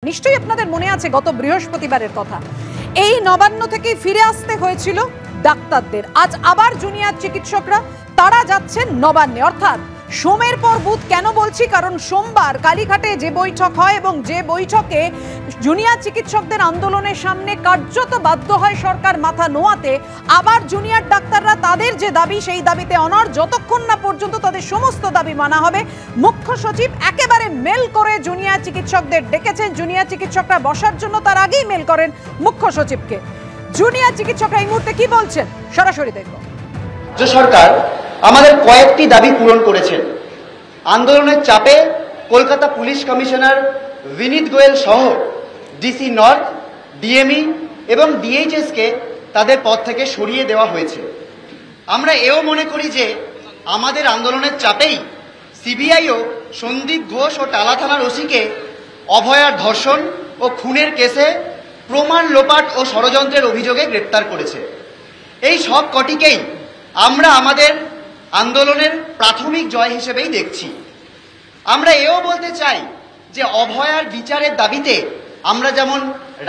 নিশ্চয়ই আপনাদের মনে আছে গত বৃহস্পতিবারের কথা। এই নবান্ন থেকে ফিরে আসতে হয়েছিল ডাক্তারদের। আজ আবার জুনিয়র চিকিৎসকরা তারা যাচ্ছেন নবান্নে, অর্থাৎ সোমের পর বুধ। কেন বলছি? কারণ সোমবার কালীঘাটে যে বৈঠক হয় এবং যে বৈঠকে জুনিয়র চিকিৎসকদের আন্দোলনের সামনে কার্যত বাধ্য হয় সরকার মাথা নোয়াতে, আবার জুনিয়র ডাক্তাররা তাদের যে দাবি সেই দাবিতে অনড়, যতক্ষণ না পর্যন্ত তাদের সমস্ত দাবি মানা হবে। মুখ্য সচিব একেবারে মেল করে জুনিয়র চিকিৎসকদের ডেকেছেন। জুনিয়র চিকিৎসকরা বসার জন্য তার আগেই মেল করেন মুখ্য সচিবকে। জুনিয়র চিকিৎসকরা এই মুহূর্তে কি বলছেন সরাসরি দেখব। রাজ্য সরকার আমাদের কয়েকটি দাবি পূরণ করেছেন। আন্দোলনের চাপে কলকাতা পুলিশ কমিশনার বিনীত গোয়েল সহ ডিসি নর্থ, ডিএমই এবং ডিএইচএসকে তাদের পদ থেকে সরিয়ে দেওয়া হয়েছে। আমরা এও মনে করি যে আমাদের আন্দোলনের চাপেই সিবিআইও সন্দীপ ঘোষ ও টালা থানার ওসিকে অভয়ার ধর্ষণ ও খুনের কেসে প্রমাণ লোপাট ও ষড়যন্ত্রের অভিযোগে গ্রেপ্তার করেছে। এই সব কটিকেই আমরা আমাদের আন্দোলনের প্রাথমিক জয় হিসেবেই দেখছি। আমরা এও বলতে চাই যে অভয়ার বিচারের দাবিতে আমরা যেমন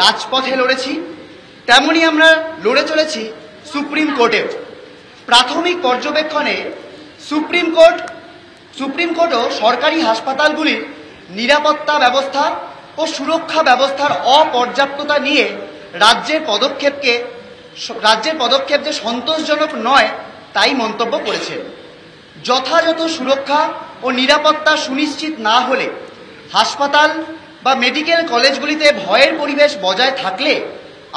রাজপথে লড়েছি, তেমনি আমরা লড়ে চলেছি সুপ্রিম কোর্টেও। প্রাথমিক পর্যবেক্ষণে সুপ্রিম কোর্টও সরকারি হাসপাতালগুলির নিরাপত্তা ব্যবস্থা ও সুরক্ষা ব্যবস্থার অপর্যাপ্ততা নিয়ে রাজ্যের পদক্ষেপ যে সন্তোষজনক নয় তাই মন্তব্য করেছে। যথাযথ সুরক্ষা ও নিরাপত্তা সুনিশ্চিত না হলে হাসপাতাল বা মেডিকেল কলেজগুলিতে ভয়ের পরিবেশ বজায় থাকলে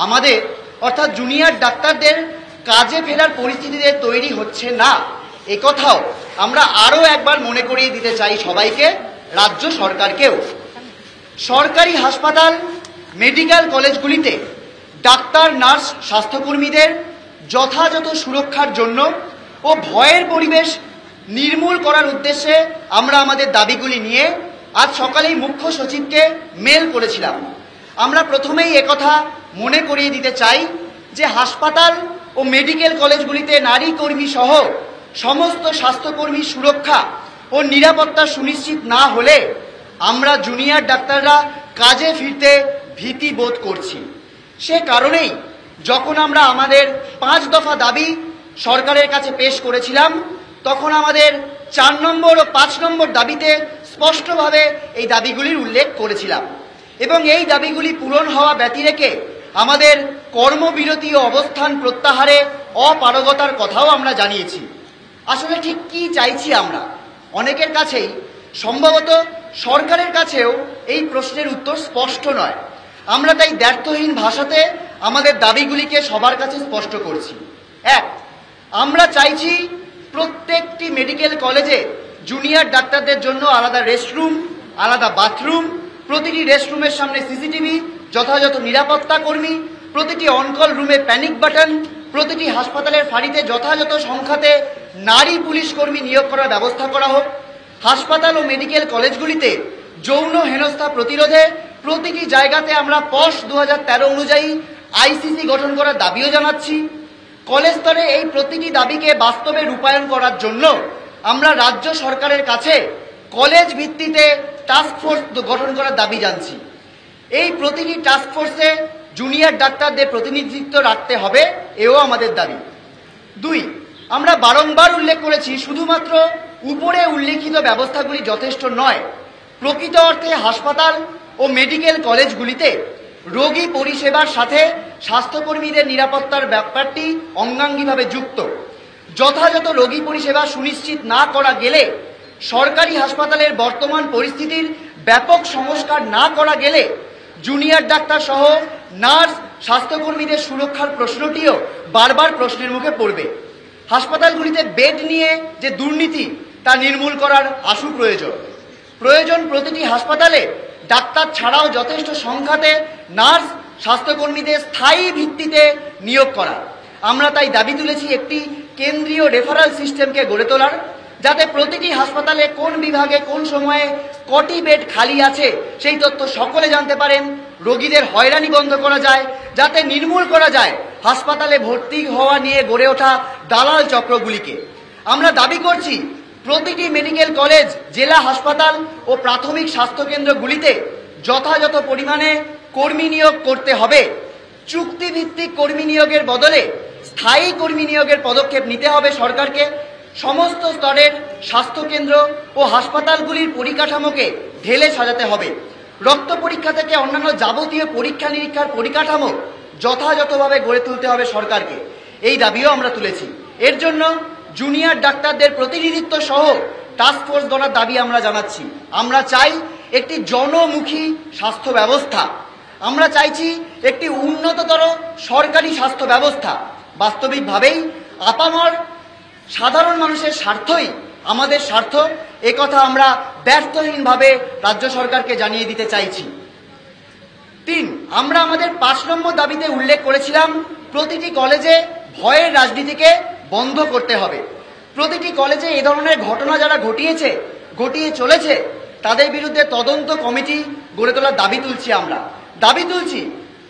আমাদের অর্থাৎ জুনিয়র ডাক্তারদের কাজে ফেরার পরিস্থিতিতে তৈরি হচ্ছে না, একথাও আমরা আরও একবার মনে করিয়ে দিতে চাই সবাইকে, রাজ্য সরকারকেও। সরকারি হাসপাতাল, মেডিকেল কলেজগুলিতে ডাক্তার, নার্স, স্বাস্থ্যকর্মীদের যথাযথ সুরক্ষার জন্য ও ভয়ের পরিবেশ নির্মূল করার উদ্দেশ্যে আমরা আমাদের দাবিগুলি নিয়ে আজ সকালেই মুখ্য সচিবকে মেল করেছিলাম। আমরা প্রথমেই একথা মনে করিয়ে দিতে চাই যে হাসপাতাল ও মেডিকেল কলেজগুলিতে নারী কর্মী সহ সমস্ত স্বাস্থ্যকর্মী সুরক্ষা ও নিরাপত্তা সুনিশ্চিত না হলে আমরা জুনিয়র ডাক্তাররা কাজে ফিরতে ভীতি বোধ করছি। সে কারণেই যখন আমরা আমাদের 5 দফা দাবি সরকারের কাছে পেশ করেছিলাম, তখন আমাদের 4 নম্বর ও 5 নম্বর দাবিতে স্পষ্টভাবে এই দাবিগুলির উল্লেখ করেছিলাম এবং এই দাবিগুলি পূরণ হওয়া ব্যতি রেখে আমাদের কর্মবিরতি ও অবস্থান প্রত্যাহারে অপারগতার কথাও আমরা জানিয়েছি। আসলে ঠিক কি চাইছি আমরা? অনেকের কাছেই, সম্ভবত সরকারের কাছেও এই প্রশ্নের উত্তর স্পষ্ট নয়। আমরা তাই দ্ব্যর্থহীন ভাষাতে আমাদের দাবিগুলিকে সবার কাছে স্পষ্ট করছি। 1, আমরা চাইছি প্রত্যেকটি মেডিকেল কলেজে জুনিয়র ডাক্তারদের জন্য আলাদা রেস্টরুম, আলাদা বাথরুম, প্রতিটি রেস্টরুমের সামনে সিসিটিভি, যথাযথ নিরাপত্তা কর্মী, প্রতিটি অনকল রুমে প্যানিক বাটন, প্রতিটি হাসপাতালের ফাঁড়িতে যথাযথ সংখ্যাতে নারী পুলিশ কর্মী নিয়োগ করার ব্যবস্থা করা হোক। হাসপাতাল ও মেডিকেল কলেজগুলিতে যৌন হেনস্থা প্রতিরোধে প্রতিটি জায়গাতে আমরা পশ 2013 অনুযায়ী আইসিসি গঠন করার দাবিও জানাচ্ছি। কলেজ স্তরে এই প্রতিটি দাবিকে বাস্তবে রূপায়ণ করার জন্য আমরা রাজ্য সরকারের কাছে কলেজ ভিত্তিতে টাস্ক ফোর্স গঠন করার দাবি জানছি। এই প্রতিটি টাস্ক ফোর্সে জুনিয়র ডাক্তারদের প্রতিনিধিত্ব রাখতে হবে, এও আমাদের দাবি। 2, আমরা বারংবার উল্লেখ করেছি শুধুমাত্র উপরে উল্লেখিত ব্যবস্থাগুলি যথেষ্ট নয়। প্রকৃত অর্থে হাসপাতাল ও মেডিকেল কলেজগুলিতে রোগী পরিষেবার সাথে স্বাস্থ্যকর্মীদের নিরাপত্তার ব্যাপারটি অঙ্গাঙ্গিভাবে যুক্ত। যথাযথ রোগী পরিষেবা সুনিশ্চিত না করা গেলে, সরকারি হাসপাতালের বর্তমান পরিস্থিতির ব্যাপক সংস্কার না করা গেলে জুনিয়র ডাক্তার সহ নার্স, স্বাস্থ্যকর্মীদের সুরক্ষার প্রশ্নটিও বারবার প্রশ্নের মুখে পড়বে। হাসপাতালগুলিতে বেড নিয়ে যে দুর্নীতি তা নির্মূল করার আশু প্রয়োজন প্রতিটি হাসপাতালে ডাক্তার ছাড়াও যথেষ্ট সংখ্যাতে নার্স, স্বাস্থ্যকর্মীদের স্থায়ী ভিত্তিতে নিয়োগ করা। আমরা তাই দাবি তুলেছি একটি কেন্দ্রীয় রেফারাল সিস্টেমকে গড়ে তোলার, যাতে প্রতিটি হাসপাতালে কোন বিভাগে কোন সময়ে কটি বেড খালি আছে সেই তথ্য সকলে জানতে পারেন। রোগীদের হয়রানি বন্ধ করা যায়, যাতে নির্মূল করা যায় হাসপাতালে ভর্তি হওয়া নিয়ে গড়ে ওঠা দালাল চক্রগুলিকে। আমরা দাবি করছি প্রতিটি মেডিকেল কলেজ, জেলা হাসপাতাল ও প্রাথমিক স্বাস্থ্যকেন্দ্রগুলিতে যথাযথ পরিমাণে কর্মী নিয়োগ করতে হবে। চুক্তিভিত্তিক কর্মী নিয়োগের বদলে স্থায়ী কর্মী নিয়োগের পদক্ষেপ নিতে হবে সরকারকে। সমস্ত স্তরের স্বাস্থ্যকেন্দ্র ও হাসপাতালগুলির পরিকাঠামোকে ঢেলে সাজাতে হবে। রক্ত পরীক্ষা থেকে অন্যান্য যাবতীয় পরীক্ষা নিরীক্ষার পরিকাঠামো যথাযথভাবে গড়ে তুলতে হবে সরকারকে। এই দাবিও আমরা তুলেছি। এর জন্য জুনিয়র ডাক্তারদের প্রতিনিধিত্ব সহ টাস্ক ফোর্স গড়ার দাবি আমরা জানাচ্ছি। আমরা চাই একটি জনমুখী স্বাস্থ্য ব্যবস্থা। আমরা চাইছি একটি উন্নততর সরকারি স্বাস্থ্য ব্যবস্থা। বাস্তবিকভাবেই আপামর সাধারণ মানুষের স্বার্থই আমাদের স্বার্থ, একথা আমরা ব্যর্থহীনভাবে রাজ্য সরকারকে জানিয়ে দিতে চাইছি। 3, আমরা আমাদের 5 নম্বর দাবিতে উল্লেখ করেছিলাম প্রতিটি কলেজে ভয়ের রাজনীতিকে বন্ধ করতে হবে। প্রতিটি কলেজে এ ধরনের ঘটনা যারা ঘটিয়ে চলেছে তাদের বিরুদ্ধে তদন্ত কমিটি গড়ে তোলার দাবি তুলছি। আমরা দাবি তুলছি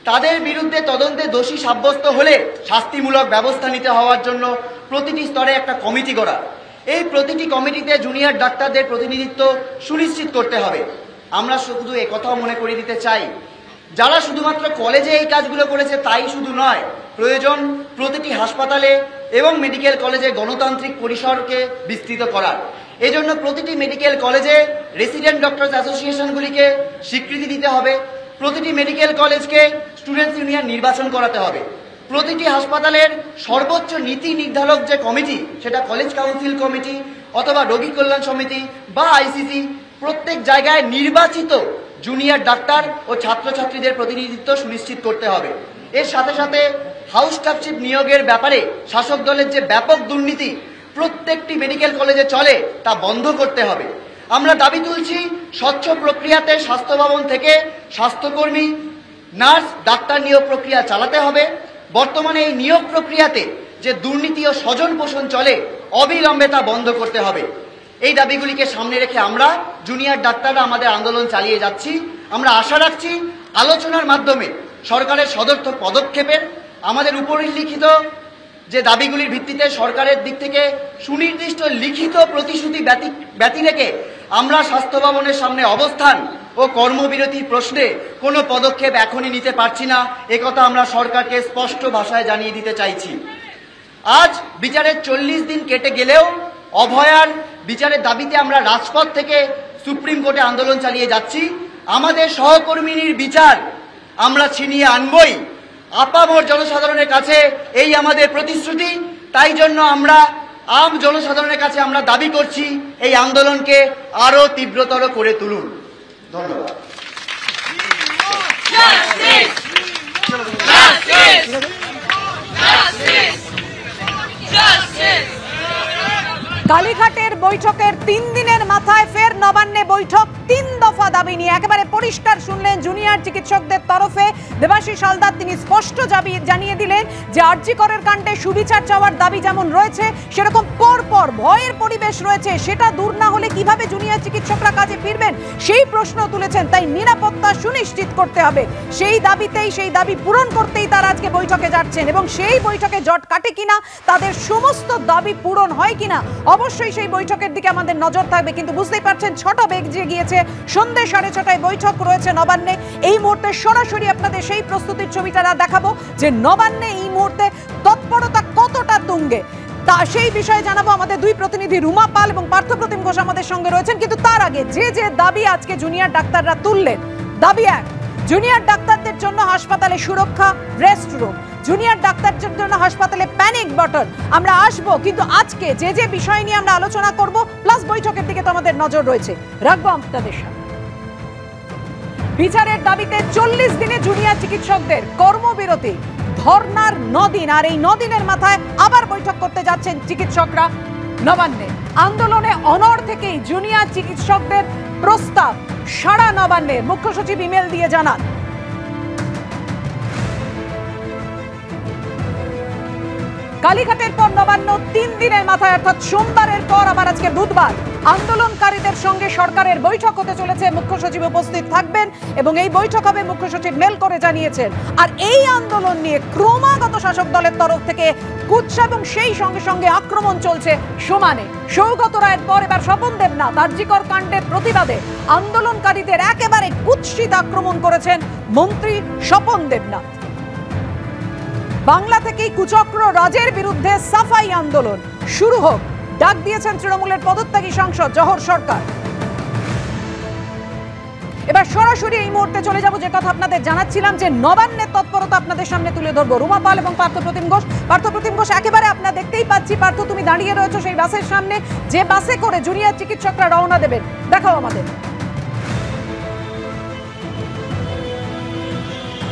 তাদের বিরুদ্ধে তদন্তে দোষী সাব্যস্ত হলে শাস্তিমূলক ব্যবস্থা নিতে হওয়ার জন্য প্রতিটি স্তরে একটা কমিটি গড়া। এই প্রতিটি কমিটিতে জুনিয়র ডাক্তারদের প্রতিনিধিত্ব সুনিশ্চিত করতে হবে। আমরা শুধু একথাও মনে করিয়ে দিতে চাই, যারা শুধুমাত্র কলেজে এই কাজগুলো করেছে তাই শুধু নয়, প্রয়োজন প্রতিটি হাসপাতালে এবং মেডিকেল কলেজে গণতান্ত্রিক পরিসরকে বিস্তৃত করার। এজন্য প্রতিটি মেডিকেল কলেজে রেসিডেন্ট ডক্টরস অ্যাসোসিয়েশনগুলিকে স্বীকৃতি দিতে হবে। প্রতিটি মেডিকেল কলেজকে স্টুডেন্টস ইউনিয়ন নির্বাচন করাতে হবে। প্রতিটি হাসপাতালের সর্বোচ্চ নীতি নির্ধারক যে কমিটি, সেটা কলেজ কাউন্সিল কমিটি অথবা রোগী কল্যাণ সমিতি বা আইসিসি, প্রত্যেক জায়গায় নির্বাচিত জুনিয়র ডাক্তার ও ছাত্রছাত্রীদের প্রতিনিধিত্ব সুনিশ্চিত করতে হবে। এর সাথে সাথে হাউস স্টাফশিপ নিয়োগের ব্যাপারে শাসক দলের যে ব্যাপক দুর্নীতি প্রত্যেকটি মেডিকেল কলেজে চলে তা বন্ধ করতে হবে। আমরা দাবি তুলছি স্বচ্ছ প্রক্রিয়াতে স্বাস্থ্য ভবন থেকে স্বাস্থ্যকর্মী, নার্স, ডাক্তার নিয়োগ প্রক্রিয়া চালাতে হবে। বর্তমানে এই নিয়োগ প্রক্রিয়াতে যে দুর্নীতি ও স্বজন পোষণ চলে অবিলম্বে তা বন্ধ করতে হবে। এই দাবিগুলিকে সামনে রেখে আমরা জুনিয়র ডাক্তাররা আমাদের আন্দোলন চালিয়ে যাচ্ছি। আমরা আশা রাখছি আলোচনার মাধ্যমে সরকারের সদর্থক পদক্ষেপের, আমাদের উপরিলিখিত যে দাবিগুলির ভিত্তিতে সরকারের দিক থেকে সুনির্দিষ্ট লিখিত প্রতিশ্রুতি ব্যতি রেখে আমরা স্বাস্থ্য ভবনের সামনে অবস্থান ও কর্মবিরতির প্রশ্নে কোনো পদক্ষেপ এখনই নিতে পারছি না, একথা আমরা সরকারকে স্পষ্ট ভাষায় জানিয়ে দিতে চাইছি। আজ বিচারের 40 দিন কেটে গেলেও অভয়ার বিচারের দাবিতে আমরা রাজপথ থেকে সুপ্রিম কোর্টে আন্দোলন চালিয়ে যাচ্ছি। আমাদের সহকর্মীর বিচার আমরা ছিনিয়ে আনবই। আপামর জনসাধারণের কাছে এই আমাদের প্রতিশ্রুতি। তাই জন্য আমরা আম জনসাধারণের কাছে আমরা দাবি করছি এই আন্দোলনকে আরো তীব্রতর করে তুলুন। ধন্যবাদ। কালীঘাটের বৈঠকের 3 দিনের মাথায় ফের নবান্নে বৈঠক। 3 দফা দাবি নিয়ে একেবারে পরিষ্কার শুনলেন জুনিয়র চিকিৎসকদের তরফে দেবাশিস হালদার। তিনি স্পষ্ট জানিয়ে দিলেন যে আরজি করের কাণ্ডে সুবিচার চাওয়ার দাবি যেমন রয়েছে, সেরকম পরপর ভয়ের পরিবেশ রয়েছে। সেটা দূর না হলে কিভাবে জুনিয়র চিকিৎসকরা কাজে ফিরবেন সেই প্রশ্ন তুলেছেন। তাই নিরাপত্তা সুনিশ্চিত করতে হবে, সেই দাবি পূরণ করতেই তারা আজকে বৈঠকে যাচ্ছেন। এবং সেই বৈঠকে জট কাটে কিনা, তাদের সমস্ত দাবি পূরণ হয় কিনা, অবশ্যই সেই বৈঠকের দিকে আমাদের নজর থাকবে। কিন্তু বুঝতেই পারছেন 6টা বেজে গিয়েছে, সন্ধ্যে 6:30টায় বৈঠক রয়েছে নবান্নে। এই মুহূর্তে সরাসরি আপনাদের সেই প্রস্তুতির ছবিটা দেখাবো যে নবান্নে এই মুহূর্তে তৎপরতা কতটা তুঙ্গে, তা সেই বিষয়ে জানাবো। আমাদের 2 প্রতিনিধি রুমা পাল এবং পার্থপ্রতিম ঘোষ আমাদের সঙ্গে রয়েছেন। কিন্তু তার আগে যে দাবি আজকে জুনিয়র ডাক্তাররা তুললেন, দাবি 1, জুনিয়র ডাক্তারদের জন্য হাসপাতালে সুরক্ষা, রেস্ট রুম। জুনিয়র ডাক্তারদের জন্য হাসপাতালে প্যানিক বাটন। আমরা আসবো, কিন্তু আজকে যে বিষয় নিয়ে আমরা আলোচনা করব প্লাস বৈঠকের দিকে তো আমাদের নজর রয়েছে, রাখবো আপনাদের সাথে। বিচারের দাবিতে 40 দিনে জুনিয়র চিকিৎসকদের কর্মবিরতি, ধর্নার 9 দিন। আর এই 9 দিনের মাথায় আবার বৈঠক করতে যাচ্ছেন চিকিৎসকরা নবান্নে। আন্দোলনে অনড় থেকেই জুনিয়র চিকিৎসকদের প্রস্তাব সারা নবান্নে। মুখ্য সচিব ইমেল দিয়ে জানান, কালীঘাটের পর নবান্ন 3 দিনের মাথায় অর্থাৎ সোমবারের পর আবার আজকে বুধবার আন্দোলনকারীদের সঙ্গে সরকারের বৈঠক হতে চলেছে। মুখ্য সচিব উপস্থিত থাকবেন এবং এই বৈঠক হবে মুখ্য সচিব মেল করে জানিয়েছেন। আর এই আন্দোলন নিয়ে ক্রমাগত শাসক দলের তরফ থেকে কুৎসা এবং সেই সঙ্গে সঙ্গে আক্রমণ চলছে সমানে। সৌগত রায়ের পর এবার স্বপন দেবনাথ আরজিকর কাণ্ডের প্রতিবাদে আন্দোলনকারীদের একেবারে কুৎসিত আক্রমণ করেছেন মন্ত্রী স্বপন দেবনাথ। বাংলা থেকেই কুচক্র রাজের বিরুদ্ধে সাফাই আন্দোলন শুরু হোক ডাক দিয়েছেন তৃণমূলের পদত্যাগী সাংসদ জহর সরকার। এবার সরাসরি এই মুহূর্তে চলে যাব যে কথা আপনাদের জানাচ্ছিলাম, যে নবান্নের তৎপরতা আপনাদের সামনে তুলে ধরবো। রুমা পাল এবং পার্থপ্রতিম ঘোষ। পার্থপ্রতিম ঘোষ, একেবারে আপনারা দেখতেই পাচ্ছি পার্থ তুমি দাঁড়িয়ে রয়েছো সেই বাসের সামনে, যে বাসে করে জুনিয়র চিকিৎসকরা রওনা দেবেন, দেখাও আমাদের।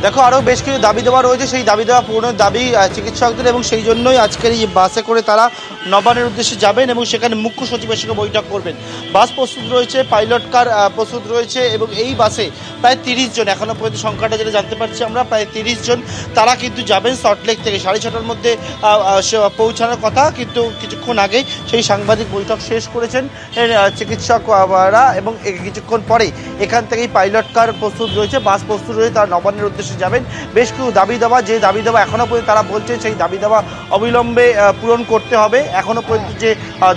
দেখো, আরও বেশ কিছু দাবি দেওয়া রয়েছে, সেই দাবি দেওয়া পূরণের দাবি চিকিৎসকদের, এবং সেই জন্যই আজকের এই বাসে করে তারা নবান্নের উদ্দেশ্যে যাবেন এবং সেখানে মুখ্য সচিবের সঙ্গে বৈঠক করবেন। বাস প্রস্তুত রয়েছে, পাইলট কার প্রস্তুত রয়েছে এবং এই বাসে প্রায় 30 জন, এখনও পর্যন্ত সংখ্যাটা যেটা জানতে পারছি আমরা, প্রায় 30 জন তারা কিন্তু যাবেন সল্টলেক থেকে। 6:30টার মধ্যে পৌঁছানোর কথা, কিন্তু কিছুক্ষণ আগে সেই সাংবাদিক বৈঠক শেষ করেছেন চিকিৎসকরা এবং কিছুক্ষণ পরে এখান থেকেই পাইলট কার প্রস্তুত রয়েছে, বাস প্রস্তুত রয়েছে, তারা নবান্নের উদ্দেশ্যে যাবেন। বেশ কিছু দাবি দেওয়া, যে দাবি দেওয়া এখনো পর্যন্ত তারা বলছেন সেই দাবি দেওয়া অবিলম্বে পূরণ করতে হবে। এখনো পর্যন্ত যে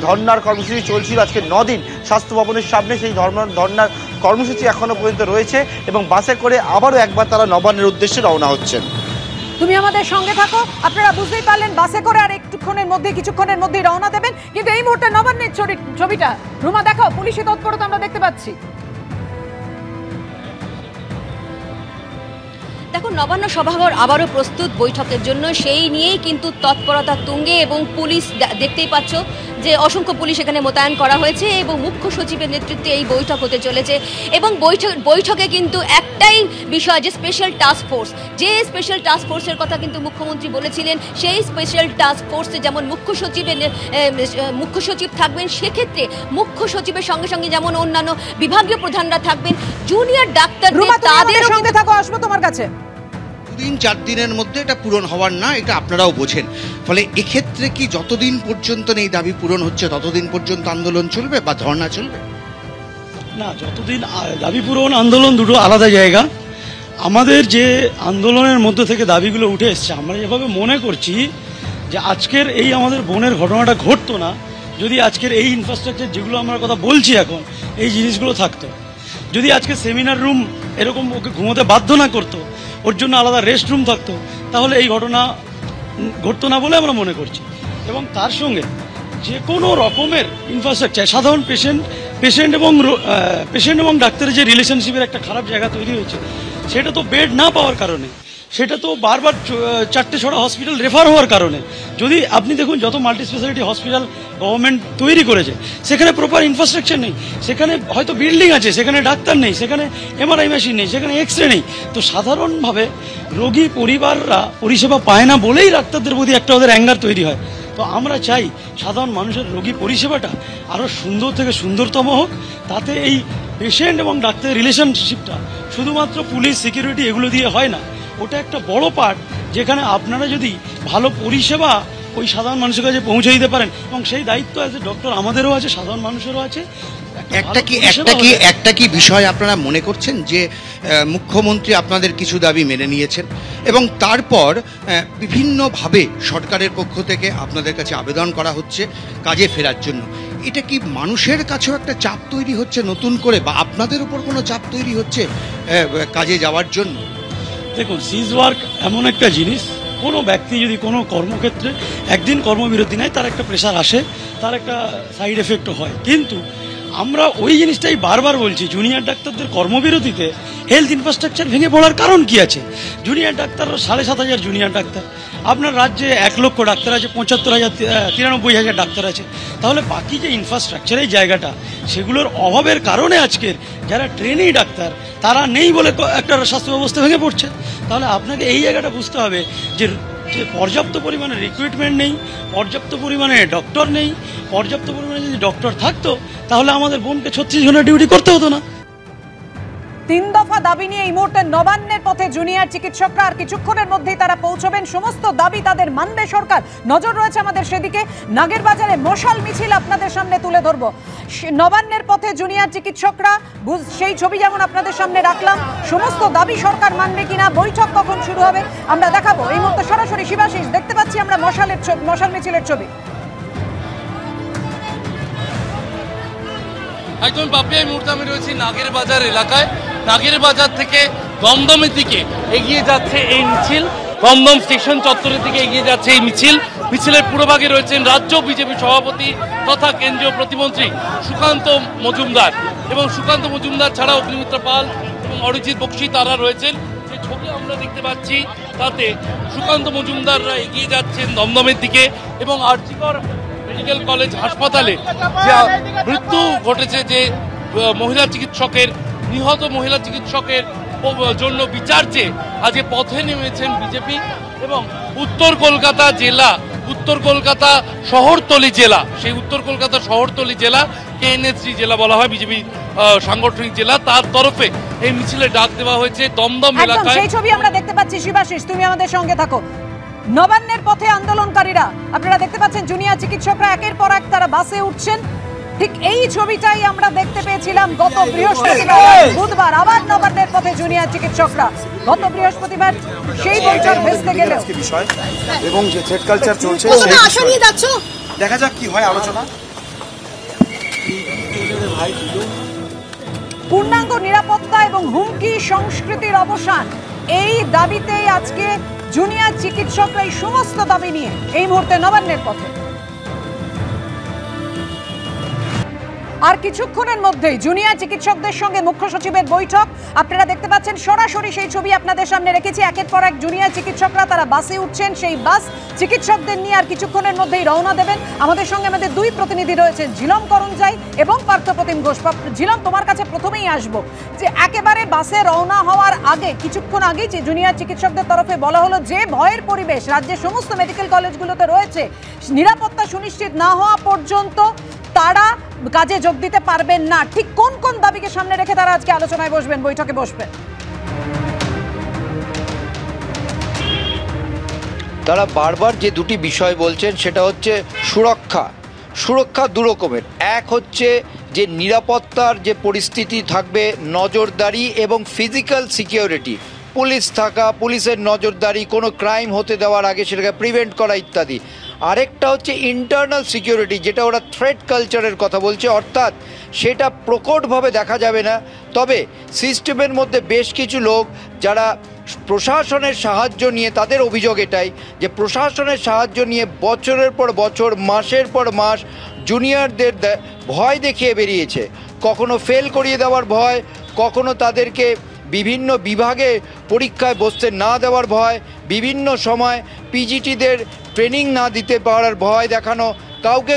ধর্নার কর্মসূচি চলছিল আজকে 9 দিন স্বাস্থ্য ভবনের সামনে, সেই ধর্নার কর্মসূচি এখনো পর্যন্ত রয়েছে এবং বাসে করে আবারও একবার তারা নবান্নের উদ্দেশ্যে রওনা হচ্ছেন। তুমি আমাদের সঙ্গে থাকো। আপনারা বুঝতেই পারলেন বাসে করে আর কিছুক্ষণের মধ্যেই রওনা দেবেন। কিন্তু এই মুহূর্তে নবান্নের ছবিটা রুমা দেখাও, পুলিশি তৎপরতা আমরা দেখতে পাচ্ছি। দেখো, নবান্ন সভাঘর আবারও প্রস্তুত বৈঠকের জন্য, সেই নিয়েই কিন্তু তৎপরতা তুঙ্গে এবং পুলিশ দেখতেই পাচ্ছ যে অসংখ্য পুলিশ এখানে মোতায়েন করা হয়েছে এবং মুখ্য সচিবের নেতৃত্বে এই বৈঠক হতে চলেছে। এবং বৈঠকে কিন্তু একটাই বিষয়, যে স্পেশাল টাস্ক ফোর্স, যে স্পেশাল টাস্ক ফোর্সের কথা কিন্তু মুখ্যমন্ত্রী বলেছিলেন, সেই স্পেশাল টাস্ক ফোর্সে যেমন মুখ্য সচিব থাকবেন, সেক্ষেত্রে মুখ্য সচিবের সঙ্গে সঙ্গে যেমন অন্যান্য বিভাগীয় প্রধানরা থাকবেন, জুনিয়র ডাক্তার তাদের সঙ্গে থাকো, আসবো তোমার কাছে। 3-4 দিনের মধ্যে এটা পূরণ হওয়ার না, এটা আপনারাও বোঝেন। ফলে এক্ষেত্রে কি যতদিন পর্যন্ত এই দাবি পূরণ হচ্ছে ততদিন পর্যন্ত আন্দোলন চলবে বা ধর্ণা চলবে? না, যতদিন দাবি পূরণ আন্দোলন দুটো আলাদা জায়গা। আমাদের যে আন্দোলনের মধ্যে থেকে দাবিগুলো উঠে এসছে, আমরা যেভাবে মনে করছি যে আজকের এই আমাদের বোনের ঘটনাটা ঘটতো না যদি আজকের এই ইনফ্রাস্ট্রাকচার যেগুলো আমরা কথা বলছি এখন, এই জিনিসগুলো থাকতো। যদি আজকে সেমিনার রুম এরকম ওকে ঘুমোতে বাধ্য না করতো, ওর জন্য আলাদা রেস্ট রুম থাকতো, তাহলে এই ঘটনা ঘটতো না বলে আমরা মনে করছি। এবং তার সঙ্গে যে কোনো রকমের ইনফ্রাস্ট্রাকচার, সাধারণ পেশেন্ট এবং ডাক্তারের যে রিলেশনশিপের একটা খারাপ জায়গা তৈরি হয়েছে, সেটা তো বেড না পাওয়ার কারণে, সেটা তো বারবার 4টে-6টা হসপিটাল রেফার হওয়ার কারণে। যদি আপনি দেখুন যত মাল্টি স্পেশালিটি হসপিটাল গভর্নমেন্ট তৈরি করেছে, সেখানে প্রপার ইনফ্রাস্ট্রাকচার নেই, সেখানে হয়তো বিল্ডিং আছে, সেখানে ডাক্তার নেই, সেখানে এমআরআই মেশিন নেই, সেখানে এক্সরে নেই। তো সাধারণভাবে রোগী পরিবাররা পরিষেবা পায় না বলেই ডাক্তারদের প্রতি একটা ওদের অ্যাঙ্গার তৈরি হয়। তো আমরা চাই সাধারণ মানুষের রোগী পরিষেবাটা আরও সুন্দর থেকে সুন্দরতম হোক, তাতে এই পেশেন্ট এবং ডাক্তারের রিলেশনশিপটা শুধুমাত্র পুলিশ, সিকিউরিটি এগুলো দিয়ে হয় না, ওটা একটা বড় পার্ট, যেখানে আপনারা যদি ভালো পরিষেবা ওই সাধারণ মানুষের কাছে পৌঁছে দিতে পারেন, এবং সেই দায়িত্ব অ্যাজ এ ডক্টর আমাদেরও আছে, সাধারণ মানুষেরও আছে। একটা কি বিষয় আপনারা মনে করছেন যে মুখ্যমন্ত্রী আপনাদের কিছু দাবি মেনে নিয়েছেন এবং তারপর বিভিন্নভাবে সরকারের পক্ষ থেকে আপনাদের কাছে আবেদন করা হচ্ছে কাজে ফেরার জন্য, এটা কি মানুষের কাছেও একটা চাপ তৈরি হচ্ছে নতুন করে, বা আপনাদের উপর কোনো চাপ তৈরি হচ্ছে কাজে যাওয়ার জন্য? দেখুন, সিজ ওয়ার্ক এমন একটা জিনিস, কোনো ব্যক্তি যদি কোনো কর্মক্ষেত্রে একদিন কর্মবিরতি নেয়, তার একটা প্রেশার আসে, তার একটা সাইড এফেক্টও হয়। কিন্তু আমরা ওই জিনিসটাই বারবার বলছি, জুনিয়র ডাক্তারদের কর্মবিরতিতে হেলথ ইনফ্রাস্ট্রাকচার ভেঙে পড়ার কারণ কি আছে? জুনিয়র ডাক্তার 7,500 জুনিয়র ডাক্তার, আপনার রাজ্যে 1 লক্ষ ডাক্তার আছে, 93,000 ডাক্তার আছে, তাহলে বাকি যে ইনফ্রাস্ট্রাকচার এই জায়গাটা, সেগুলোর অভাবের কারণে আজকের যারা ট্রেনি ডাক্তার তারা নেই বলে একটা স্বাস্থ্য ব্যবস্থা ভেঙে পড়ছে। তাহলে আপনাকে এই জায়গাটা বুঝতে হবে যে পর্যাপ্ত পরিমাণে রিক্রুটমেন্ট নেই, পর্যাপ্ত পরিমাণে ডক্টর নেই। পর্যাপ্ত পরিমাণে যদি ডক্টর থাকতো, তাহলে আমাদের বোনকে 36 ঘন্টা ডিউটি করতে হতো না। তিন দফা দাবি নিয়ে এই মুহূর্তে নবান্নের পথে জুনিয়র চিকিৎসকরা, আর কিছুক্ষণের মধ্যেই তারা পৌঁছবেন। সমস্ত দাবি তাদের মানবে সরকার, নজর রয়েছে আমাদের সেদিকে। নাগেরবাজারে মশাল মিছিল আপনাদের সামনে তুলে ধরবো। নবান্নের পথে জুনিয়র চিকিৎসকরা, সেই ছবি যেমন আপনাদের সামনে রাখলাম। সমস্ত দাবি সরকার মানবে কিনা, বৈঠক কখন শুরু হবে আমরা দেখাবো। এই মুহূর্তে সরাসরি শিবাশিস দেখতে পাচ্ছি আমরা মশাল মিছিলের ছবি। একদম বাপি, এই মুহূর্তে আমি রয়েছি নাগেরবাজার এলাকায়। নাগেরবাজার থেকে দমদমের দিকে এগিয়ে যাচ্ছে এই মিছিল। দমদম স্টেশন চত্বরের দিকে এগিয়ে যাচ্ছে এই মিছিল। মিছিলের পুরোভাগে রয়েছেন রাজ্য বিজেপি সভাপতি তথা কেন্দ্রীয় প্রতিমন্ত্রী সুকান্ত মজুমদার, এবং সুকান্ত মজুমদার ছাড়া অগ্নিমিত্রা পাল এবং অরিজিৎ বক্সি তারা রয়েছেন। যে ছবি আমরা দেখতে পাচ্ছি তাতে সুকান্ত মজুমদাররা এগিয়ে যাচ্ছেন দমদমের দিকে, এবং আরজিকর মেডিকেল কলেজ হাসপাতালে যে মৃত্যু ঘটেছে, যে মহিলা চিকিৎসকের, নিহত মহিলা চিকিৎসকের জন্য বিচার চেয়ে আজকে পথে নেমেছেন বিজেপি। এবং উত্তর কলকাতা জেলা, উত্তর কলকাতা শহরতলি জেলা, সেই উত্তর কলকাতা শহরতলি জেলা কেএনএসজি জেলা বলা হয় বিজেপি সাংগঠনিক জেলা, তার তরফে এই মিছিলে ডাক দেওয়া হয়েছে দমদম এলাকায়। সেই ছবি আমরা দেখতে পাচ্ছি। শিবাশিস, তুমি আমাদের সঙ্গে থাকো। নবান্নের পথে আন্দোলনকারীরা, আপনারা দেখতে পাচ্ছেন জুনিয়র চিকিৎসকরা একের পর এক তারা বাসে উঠছেন। ঠিক এই ছবিটাই আমরা দেখতে পেয়েছিলাম গত বৃহস্পতিবার। বুধবার আবার নবান্নের পথে জুনিয়র চিকিৎসকরা, গত বৃহস্পতিবার সেই বৈঠক ভেস্তে গেল বিষয় এবং যে থ্রেড কালচার চলছে দেখা যাক কি হয় আলোচনা। পূর্ণাঙ্গ নিরাপত্তা এবং হুমকি সংস্কৃতির অবসান, এই দাবিতেই আজকে জুনিয়র চিকিৎসকরা এই সমস্ত দাবি নিয়ে এই মুহূর্তে নবান্নের পথে। আর কিছুক্ষণের মধ্যেই জুনিয়র চিকিৎসকদের সঙ্গে মুখ্য সচিবের বৈঠক। আপনারা দেখতে পাচ্ছেন সরাসরি সেই ছবি আপনাদের সামনে রেখেছি। একের পর এক জুনিয়র চিকিৎসকরা তারা বাসে উঠছেন। সেই বাস চিকিৎসকদের নিয়ে আর কিছুক্ষণের মধ্যেই রওনা দেবেন। আমাদের সঙ্গে আমাদের দুই প্রতিনিধি রয়েছেন, ঝিলম করঞ্জাই এবং পার্থপ্রতিম ঘোষ। ঝিলম, তোমার কাছে প্রথমেই আসবো, যে একেবারে বাসে রওনা হওয়ার আগে, কিছুক্ষণ আগেই যে জুনিয়র চিকিৎসকদের তরফে বলা হলো যে ভয়ের পরিবেশ রাজ্যের সমস্ত মেডিকেল কলেজগুলোতে রয়েছে, নিরাপত্তা সুনিশ্চিত না হওয়া পর্যন্ত তারা কাজে যোগ দিতে পারবেন না। ঠিক কোন কোন দাবিকে সামনে রেখে তারা আজকে আলোচনায় বসবেন, বৈঠকে বসবেন? তারা বারবার যে দুটি বিষয় বলছেন সেটা হচ্ছে সুরক্ষা দু রকমের। এক হচ্ছে যে নিরাপত্তার যে পরিস্থিতি থাকবে, নজরদারি এবং ফিজিক্যাল সিকিউরিটি, পুলিশ থাকা, পুলিশের নজরদারি, কোনো ক্রাইম হতে দেওয়ার আগে সেটাকে প্রিভেন্ট করা ইত্যাদি। আরেকটা হচ্ছে ইন্টারনাল সিকিউরিটি, যেটা ওরা থ্রেট কালচারের কথা বলছে, অর্থাৎ সেটা প্রকটভাবে দেখা যাবে না, তবে সিস্টেমের মধ্যে বেশ কিছু লোক যারা প্রশাসনের সাহায্য নিয়ে, তাদের অভিযোগ এটাই যে প্রশাসনের সাহায্য নিয়ে বছরের পর বছর, মাসের পর মাস জুনিয়রদের ভয় দেখিয়ে বেরিয়েছে। কখনো ফেল করিয়ে দেওয়ার ভয়, কখনো তাদেরকে বিভিন্ন বিভাগে পরীক্ষায় বসতে না দেওয়ার ভয়, বিভিন্ন সময় পিজিটিদের ট্রেনিং না দিতে পারার ভয় দেখানো,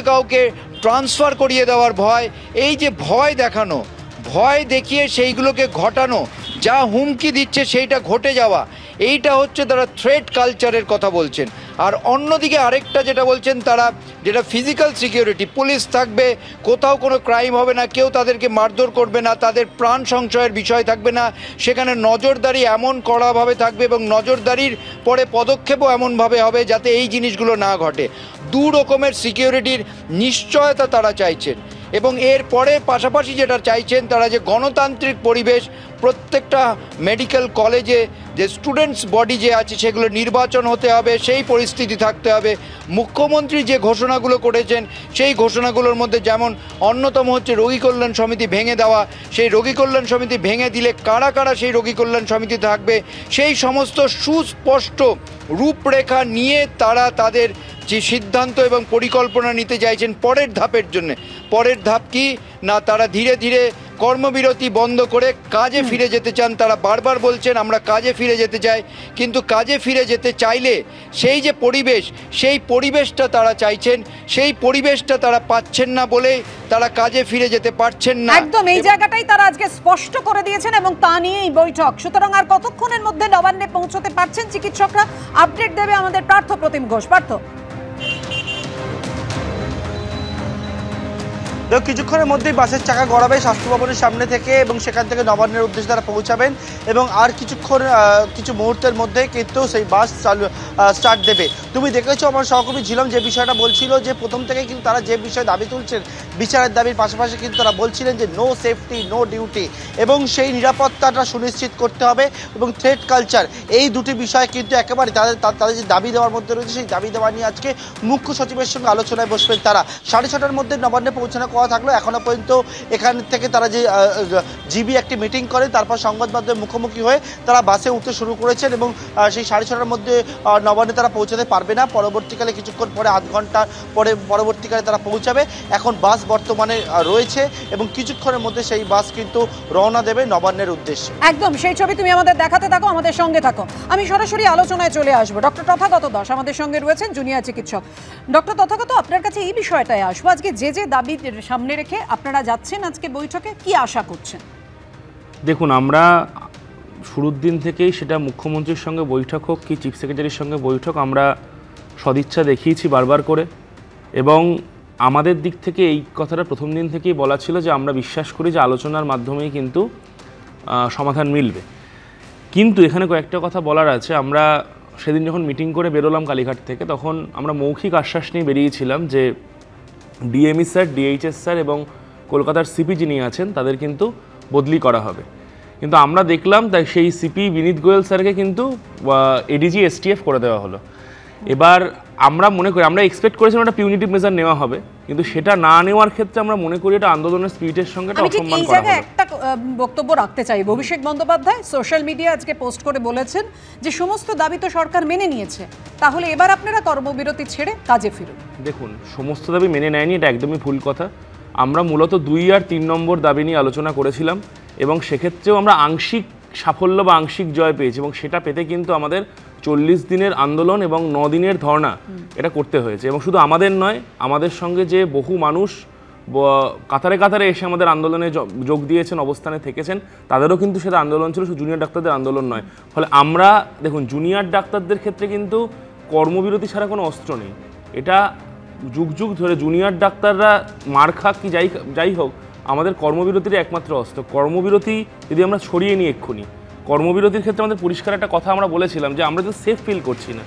কাউকে ট্রান্সফার করিয়ে দেওয়ার ভয়। এই যে ভয় দেখানো, ভয় দেখিয়ে সেইগুলোকে ঘটানো, যা হুমকি দিচ্ছে সেইটা ঘটে যাওয়া, এইটা হচ্ছে তারা থ্রেট কালচারের কথা বলছেন। আর অন্যদিকে আরেকটা যেটা বলছেন তারা, যেটা ফিজিক্যাল সিকিউরিটি, পুলিশ থাকবে, কোথাও কোনো ক্রাইম হবে না, কেউ তাদেরকে মারধর করবে না, তাদের প্রাণ সংশয়ের বিষয় থাকবে না, সেখানে নজরদারি এমন কড়াভাবে থাকবে এবং নজরদারির পরে পদক্ষেপও এমনভাবে হবে যাতে এই জিনিসগুলো না ঘটে। দু রকমের সিকিউরিটির নিশ্চয়তা তারা চাইছেন। এবং এর পরে পাশাপাশি যেটা চাইছেন তারা, যে গণতান্ত্রিক পরিবেশ, প্রত্যেকটা মেডিকেল কলেজে যে স্টুডেন্টস বডি যে আছে সেগুলো নির্বাচন হতে হবে, সেই পরিস্থিতি থাকতে হবে। মুখ্যমন্ত্রী যে ঘোষণাগুলো করেছেন সেই ঘোষণাগুলোর মধ্যে যেমন অন্যতম হচ্ছে রোগী কল্যাণ সমিতি ভেঙে দেওয়া, সেই রোগী কল্যাণ সমিতি ভেঙে দিলে কারা কারা সেই রোগী কল্যাণ সমিতি থাকবে, সেই সমস্ত সুস্পষ্ট রূপরেখা নিয়ে তারা তাদের যে সিদ্ধান্ত এবং পরিকল্পনা নিতে চাইছেন পরের ধাপের জন্য। পরের ধাপ কি না, তারা ধীরে ধীরে কর্মবিরতি বন্ধ করে কাজে ফিরে যেতে চান। তারা বারবার বলছেন আমরা কাজে ফিরে যেতে চাই, কিন্তু কাজে ফিরে যেতে চাইলে সেই যে পরিবেশ, সেই পরিবেশটা তারা চাইছেন, সেই পরিবেশটা তারা পাচ্ছেন না বলেই তারা কাজে ফিরে যেতে পারছেন না। একদম এই জায়গাটাই তারা আজকে স্পষ্ট করে দিয়েছেন এবং তা নিয়েই বৈঠক। সুতরাং আর কতক্ষণের মধ্যে নবান্নে পৌঁছতে পারছেন চিকিৎসকরা, আপডেট দেবে আমাদের পার্থপ্রতিম ঘোষ। পার্থ, দেখো কিছুক্ষণের মধ্যেই বাসের চাকা গড়াবে স্বাস্থ্য ভবনের সামনে থেকে এবং সেখান থেকে নবান্নের উদ্দেশ্যে তারা পৌঁছাবেন এবং আর কিছু মুহূর্তের মধ্যে কিন্তু সেই বাস স্টার্ট দেবে। তুমি দেখেছো আমার সহকর্মী ঝিলম যে বিষয়টা বলছিল যে প্রথম থেকে কিন্তু তারা যে বিষয়ে দাবি তুলছেন বিচারের দাবির পাশাপাশি কিন্তু তারা বলছিলেন যে নো সেফটি নো ডিউটি এবং সেই নিরাপত্তাটা সুনিশ্চিত করতে হবে এবং থ্রেট কালচার, এই দুটি বিষয় কিন্তু একেবারে তাদের যে দাবি দেওয়ার মধ্যে রয়েছে সেই দাবি দেওয়া নিয়ে আজকে মুখ্য সচিবের সঙ্গে আলোচনায় বসবেন তারা। 6:30টার মধ্যে নবান্নে পৌঁছানোর কথা থাকলো, এখনো পর্যন্ত এখান থেকে তারা যে জিবি একটি মিটিং করে তারপর সংবাদ মাধ্যমের মুখোমুখি হয়ে তারা বাসে উঠতে শুরু করেছেন এবং সেই 6:30টার মধ্যে নবান্নে তারা পৌঁছাতে পারবে না, পরবর্তীকালে কিছুক্ষণ পরে আধ ঘন্টা পরে পরবর্তীকালে তারা পৌঁছাবে। এখন বাস বর্তমানে রয়েছে এবং কিছুক্ষণের মধ্যে সেই বাস কিন্তু রওনা দেবে নবান্নের উদ্দেশ্যে। একদম সেই ছবি তুমি আমাদের দেখাতে থাকো, আমাদের সঙ্গে থাকো। আমি সরাসরি আলোচনায় চলে আসবো। ডক্টর তথাগত দাস আমাদের সঙ্গে রয়েছেন, জুনিয়র চিকিৎসক। ডক্টর তথাগত, আপনার কাছে এই বিষয়টায় আসবো, আজকে যে দাবি সামনে রেখে আপনারা যাচ্ছেন আজকে বৈঠকে, কি আশা করছেন? দেখুন, আমরা শুরুর দিন থেকেই সেটা মুখ্যমন্ত্রীর সঙ্গে বৈঠক হোক কি চিফ সেক্রেটারির সঙ্গে বৈঠক, আমরা সদিচ্ছা দেখিয়েছি বারবার করে এবং আমাদের দিক থেকে এই কথাটা প্রথম দিন থেকেই বলা ছিল যে আমরা বিশ্বাস করি যে আলোচনার মাধ্যমেই কিন্তু সমাধান মিলবে। কিন্তু এখানে কয়েকটা কথা বলার আছে। আমরা সেদিন যখন মিটিং করে বেরোলাম কালীঘাট থেকে তখন আমরা মৌখিক আশ্বাস নিয়ে বেরিয়েছিলাম যে ডিএমই স্যার, ডিএইচএস স্যার এবং কলকাতার সিপি যিনি আছেন তাদের কিন্তু বদলি করা হবে। কিন্তু আমরা দেখলাম তাই সেই সিপি বিনীত গোয়েল স্যারকে কিন্তু এডিজি এসটিএফ করে দেওয়া হলো। এবার আমরা মনে করি, আমরা এক্সপেক্ট করেছিলাম একটা পিউনিটিভ মেজার নেওয়া হবে, কিন্তু সেটা না নেওয়ার ক্ষেত্রে আমরা মনে করি এটা আন্দোলনের স্পিরিটের সঙ্গে একটা অসম্মান করা হলো। একটা বক্তব্য রাখতে চাই। অভিষেক বন্দ্যোপাধ্যায় সোশ্যাল মিডিয়া আজকে পোস্ট করে বলেছেন যে সমস্ত দাবি তো সরকার মেনে নিয়েছে, তাহলে এবার আপনারা কর্মবিরতি ছেড়ে কাজে ফিরুন। দেখুন, সমস্ত দাবি মেনে নেয়নি, এটা একদমই ভুল কথা। আমরা মূলত 2 আর 3 নম্বর দাবি নিয়ে আলোচনা করেছিলাম এবং সেক্ষেত্রেও আমরা আংশিক সাফল্য বা আংশিক জয় পেয়েছি এবং সেটা পেতে কিন্তু আমাদের 40 দিনের আন্দোলন এবং 9 দিনের ধর্ণা এটা করতে হয়েছে। এবং শুধু আমাদের নয়, আমাদের সঙ্গে যে বহু মানুষ কাতারে কাতারে এসে আমাদের আন্দোলনে যোগ দিয়েছেন, অবস্থানে থেকেছেন, তাদেরও কিন্তু সেটা আন্দোলন ছিল, শুধু জুনিয়র ডাক্তারদের আন্দোলন নয়। ফলে আমরা দেখুন, জুনিয়র ডাক্তারদের ক্ষেত্রে কিন্তু কর্মবিরতি ছাড়া কোনো অস্ত্র নেই। এটা যুগ যুগ ধরে জুনিয়র ডাক্তাররা মার খাক কি যাই হোক, আমাদের কর্মবিরতির একমাত্র অস্ত্র। কর্মবিরতি যদি আমরা ছড়িয়ে নিই এক্ষুনি, কর্মবিরতির ক্ষেত্রে আমাদের পরিষ্কার একটা কথা আমরা বলেছিলাম যে আমরা তো সেফ ফিল করছি না,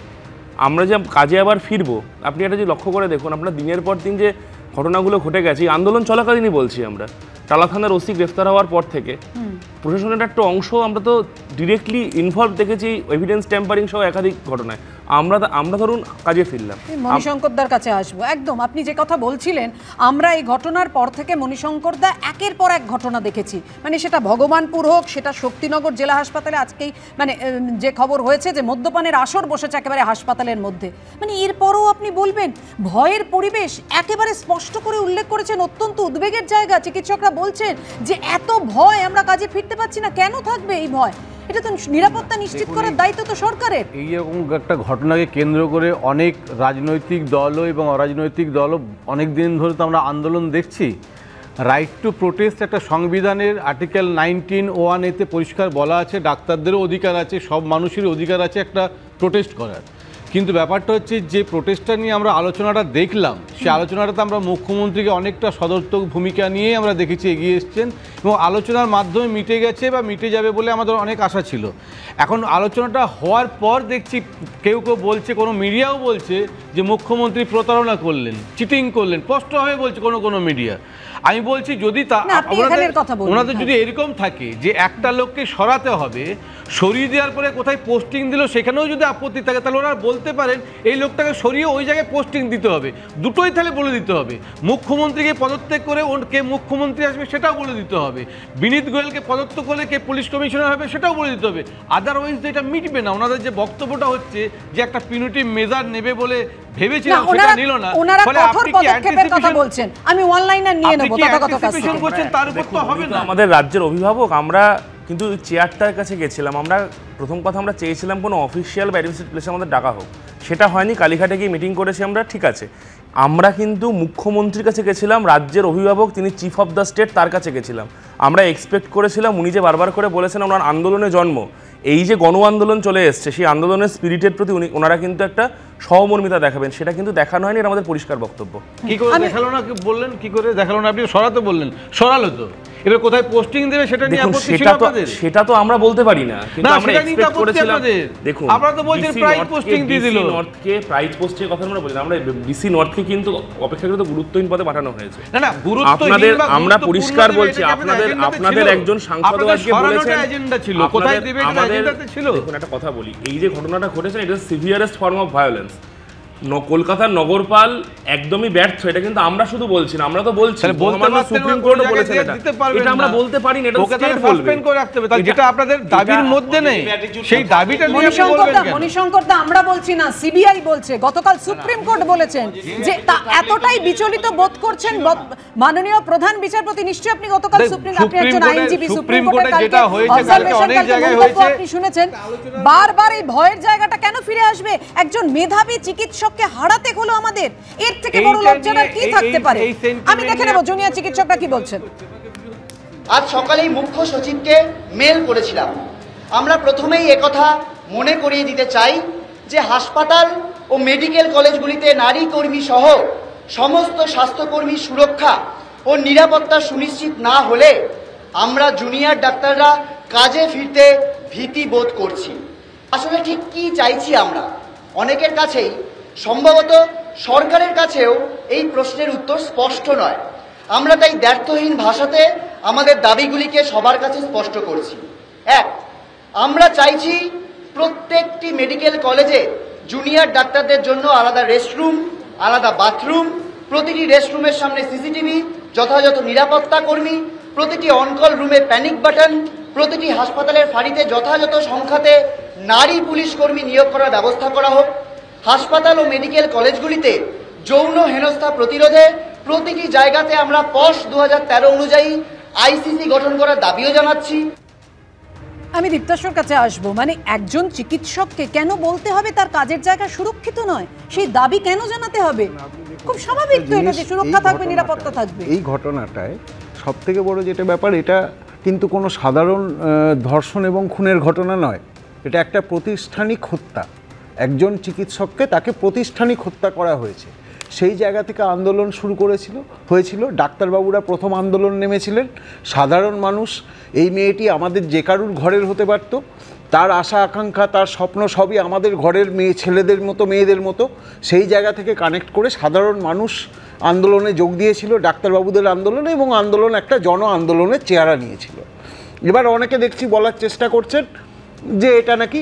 আমরা যে কাজে আবার ফিরবো। আপনি এটা যে লক্ষ্য করে দেখুন, আপনার দিনের পর দিন যে ঘটনাগুলো ঘটে গেছে এই আন্দোলন চলাকালীনই বলছি আমরা। টালা থানার ওসি গ্রেফতার হওয়ার পর থেকে প্রশাসনের একটা অংশ আমরা তো ডিরেক্টলি ইনভলভ দেখেছি এভিডেন্স ট্যাম্পারিং সহ একাধিক ঘটনায়। আমরা ধরুন কাজে ফিরলাম। মণিশঙ্করদার কাছে আসবো। একদম আপনি যে কথা বলছিলেন, আমরা এই ঘটনার পর থেকে মণিশঙ্করদা একের পর এক ঘটনা দেখেছি, মানে সেটা ভগবানপুর হোক, সেটা শক্তিনগর জেলা হাসপাতালে আজকেই মানে যে খবর হয়েছে যে মদ্যপানের আসর বসেছে একেবারে হাসপাতালের মধ্যে, মানে এরপরও আপনি বলবেন ভয়ের পরিবেশ একেবারে স্পষ্ট করে উল্লেখ করেছেন, অত্যন্ত উদ্বেগের জায়গা। চিকিৎসকরা বলছেন যে এত ভয়, আমরা কাজে ফিরতে পারছি না। কেন থাকবে এই ভয়? এটা তো নিরাপত্তা নিশ্চিত করার দায়িত্ব তো সরকারের। এইরকম একটা ঘটনাকে কেন্দ্র করে অনেক রাজনৈতিক দলও এবং অরাজনৈতিক দলও অনেক দিন ধরে তো আমরা আন্দোলন দেখছি। রাইট টু প্রোটেস্ট একটা সংবিধানের আর্টিকেল 19(1)(a)তে পরিষ্কার বলা আছে, ডাক্তারদেরও অধিকার আছে, সব মানুষেরই অধিকার আছে একটা প্রোটেস্ট করার। কিন্তু ব্যাপারটা হচ্ছে যে প্রোটেস্টটা নিয়ে আমরা আলোচনাটা দেখলাম, সেই আলোচনাটাতে আমরা মুখ্যমন্ত্রীকে অনেকটা সদর্থক ভূমিকা নিয়ে আমরা দেখেছি এগিয়ে এসছেন এবং আলোচনার মাধ্যমে মিটে গেছে বা মিটে যাবে বলে আমাদের অনেক আশা ছিল। এখন আলোচনাটা হওয়ার পর দেখছি কেউ কেউ বলছে, কোনো মিডিয়াও বলছে যে মুখ্যমন্ত্রী প্রতারণা করলেন, চিটিং করলেন, স্পষ্টভাবে বলছে কোনো মিডিয়া। আমি বলছি যদি ওনাদের যদি এরকম থাকে যে একটা লোককে সরাতে হবে, সরিয়ে দেওয়ার পরে কোথায় পোস্টিং দিল সেখানেও যদি আপত্তি থাকে, তাহলে ওরা বলতে পারেন এই লোকটাকে সরিয়ে ওই জায়গায় পোস্টিং দিতে হবে, দুটোই তাহলে বলে দিতে হবে। মুখ্যমন্ত্রীকে পদত্যাগ করে কে মুখ্যমন্ত্রী আসবে সেটাও বলে দিতে হবে, বিনীত গোয়েলকে পদত্যাগ করলে কে পুলিশ কমিশনার হবে সেটাও বলে দিতে হবে। আদারওয়াইজ এটা মিটবে না। ওনাদের যে বক্তব্যটা হচ্ছে যে একটা পিউনিটিভ মেজার নেবে বলে ভেবেছিলাম, সেটা নিল না। ফলে আপনি কি অ্যান্টিসিপেশন বলছেন? আমি অনলাইনার নিয়ে নেব, তথাগত কাছে বলছেন তার উপর তো হবে না। আমাদের রাজ্যের অভিভাবক আমরা কিন্তু চেয়ারটার কাছে গেছিলাম। আমরা প্রথম কথা আমরা চেয়েছিলাম কোনো অফিসিয়াল বা অ্যাডমিনিস্ট্রেটিভ প্লেসে আমাদের ডাকা হোক, সেটা হয়নি। কালীঘাটে গিয়ে মিটিং করেছি আমরা, ঠিক আছে। আমরা কিন্তু মুখ্যমন্ত্রীর কাছে গেছিলাম, রাজ্যের অভিভাবক তিনি চিফ অফ দ্য স্টেট তার কাছে গেছিলাম। আমরা এক্সপেক্ট করেছিলাম, উনি যে বারবার করে বলেছেন ওনার আন্দোলনে জন্ম, এই যে গণ আন্দোলন চলে এসছে সেই আন্দোলনের স্পিরিটের প্রতি ওনারা কিন্তু একটা সহমর্মিতা দেখাবেন, সেটা কিন্তু দেখানো হয়নি। এটা আমাদের পরিষ্কার বক্তব্য। কি করে দেখালো না বললেন, কি করে দেখালো না? আপনি সরাতে বললেন, সরালো তো, এবার কোথায় পোস্টিং দেবে সেটা নিয়ে আপত্তি ছিল আপনাদের? সেটা তো আমরা বলতে পারি না, কিন্তু আমরা এক্সপেক্ট করেছিলাম। দেখুন আপনারা তো বলছেন প্রাইজ পোস্টিং দিয়ে দিল, নর্থকে প্রাইজ পোস্টের কথা আমরা বলি, আমরা ডিসি নর্থকে কিন্তু অপেক্ষাকৃত গুরুত্বহীন পদে পাঠানো হয়েছে। না না, গুরুত্বহীন আপনাদের আমরা পরিষ্কার বলছি, আপনাদের একজন সাংসদ আজকে বলেছেন এজেন্ডা ছিল, কোথায় দিবে এটা এজেন্ডাতে ছিল। দেখুন একটা কথা বলি, এই যে ঘটনাটা ঘটেছে এটা সিভিয়ারেস্ট ফর্ম অফ ভায়োলেন্স। কলকাতার নগরপাল একদমই ব্যর্থ, এটা কিন্তু আমরা শুধু বলছি না, আমরা তো বলছি সুপ্রিম কোর্টও বলেছেন এটা আমরা বলতে পারি না, এটা স্টেট বলবে। যেটা আপনাদের দাবির মধ্যে নেই সেই দাবিটা নিয়ে মণিশঙ্কর দা আমরা বলছি না, সিবিআই বলছে। গতকাল সুপ্রিম কোর্ট বলেছেন যে এতটাই বিচলিত বোধ করছেন মাননীয় প্রধান বিচারপতি। নিশ্চয়ই আপনি গতকাল আপনি একজন আইনজীবী, সুপ্রিম কোর্টে যেটা হয়েছে কালকে অনেক জায়গায় হয়েছে আপনি শুনেছেন। বারবার এই ভয়ের জায়গাটা কেন ফিরে আসবে? একজন মেধাবী চিকিৎসককে হারাতে হলো আমাদের, এর থেকে বড় লজ্জার আর কি থাকতে পারে? আমি দেখে নেব জুনিয়র চিকিৎসকরা কি বলছেন। আজ সকালেই মুখ্য সচিবকে মেল করেছিলাম। আমরা প্রথমেই একথা মনে করিয়ে দিতে চাই যে হাসপাতাল ও মেডিকেল কলেজগুলিতে নারী কর্মী সহ সমস্ত স্বাস্থ্যকর্মীর সুরক্ষা ও নিরাপত্তা সুনিশ্চিত না হলে আমরা জুনিয়র ডাক্তাররা কাজে ফিরতে ভীতি বোধ করছি। আসলে ঠিক কি চাইছি আমরা? অনেকের কাছেই, সম্ভবত সরকারের কাছেও এই প্রশ্নের উত্তর স্পষ্ট নয়। আমরা তাই দ্ব্যর্থহীন ভাষাতে আমাদের দাবিগুলিকে সবার কাছে স্পষ্ট করছি। এক, আমরা চাইছি প্রত্যেকটি মেডিকেল কলেজে জুনিয়র ডাক্তারদের জন্য আলাদা রেস্টরুম, আলাদা বাথরুম, প্রতিটি রেস্টরুমের সামনে সিসিটিভি, যথাযথ নিরাপত্তা কর্মী, প্রতিটি অনকল রুমে প্যানিক বাটন, প্রতিটি হাসপাতালের ফাঁড়িতে যথাযথ সংখ্যাতে নারী পুলিশ কর্মী নিয়োগ করার ব্যবস্থা করা হোক। হাসপাতাল ও মেডিকেল কলেজগুলিতে যৌন হেনস্থা প্রতিরোধে প্রতিটি জায়গাতে আমরা পশ 2013 অনুযায়ী আইসিসি গঠন করার দাবিও জানাচ্ছি। আমি দীপ্তাশ্বর কাছে আসবো। মানে একজন চিকিৎসককে কেন বলতে হবে তার কাজের জায়গা সুরক্ষিত নয়? সেই দাবি কেন জানাতে হবে? খুব স্বাভাবিক তো এটা যে সুরক্ষা থাকবে, নিরাপত্তা থাকবে। এই ঘটনাটায় সব থেকে বড় যেটা ব্যাপার, এটা কিন্তু কোনো সাধারণ ধর্ষণ এবং খুনের ঘটনা নয়, এটা একটা প্রাতিষ্ঠানিক হত্যা। একজন চিকিৎসককে তাকে প্রাতিষ্ঠানিক হত্যা করা হয়েছে। সেই জায়গা থেকে আন্দোলন শুরু হয়েছিল। ডাক্তারবাবুরা প্রথম আন্দোলন নেমেছিলেন। সাধারণ মানুষ, এই মেয়েটি আমাদের যে কারুর ঘরের হতে পারত, তার আশা আকাঙ্ক্ষা, তার স্বপ্ন সবই আমাদের ঘরের ছেলেদের মতো, মেয়েদের মতো। সেই জায়গা থেকে কানেক্ট করে সাধারণ মানুষ আন্দোলনে যোগ দিয়েছিল, ডাক্তারবাবুদের আন্দোলনে, এবং আন্দোলন একটা জন আন্দোলনের চেহারা নিয়েছিল। এবার অনেকে দেখছি বলার চেষ্টা করছেন যে এটা নাকি